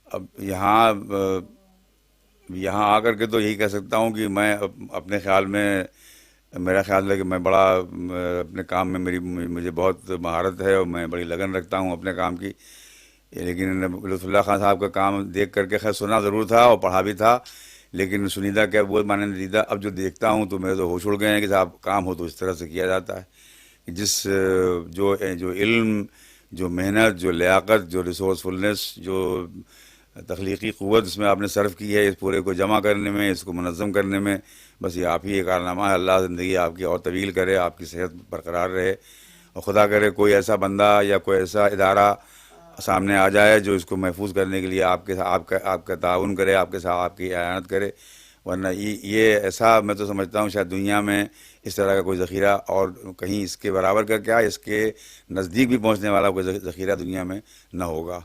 اب یہاں آ کر کے تو یہی کہہ سکتا ہوں کہ میں اپنے خیال میں، میرا خیال ہے کہ میں بڑا اپنے کام میں مجھے بہت مہارت ہے اور میں بڑی لگن رکھتا ہوں اپنے کام کی. لیکن لطف اللہ خان صاحب کا کام دیکھ کر کے خیر سنا ضرور تھا اور پڑھا بھی تھا، لیکن سنیدہ کیا وہ میں نے دیدہ اب جو دیکھتا ہوں تو میرے تو ہوش اڑ گئے ہیں کہ صاحب کام ہو تو اس طرح سے کیا جاتا ہے کہ جو علم، جو محنت، جو لیاقت، جو ریسورسفلنس، جو تخلیقی قوت اس میں آپ نے صرف کی ہے اس پورے کو جمع کرنے میں، اس کو منظم کرنے میں، بس یہ آپ ہی یہ کارنامہ ہے. اللہ زندگی آپ کی اور طویل کرے، آپ کی صحت برقرار رہے، اور خدا کرے کوئی ایسا بندہ یا کوئی ایسا ادارہ سامنے آ جائے جو اس کو محفوظ کرنے کے لیے آپ کا تعاون کرے، آپ کے ساتھ آپ کی اعانت کرے. ورنہ یہ ایسا میں تو سمجھتا ہوں شاید دنیا میں اس طرح کا کوئی ذخیرہ اور کہیں اس کے برابر کا کیا، اس کے نزدیک بھی پہنچنے والا کوئی ذخیرہ دنیا میں نہ ہوگا.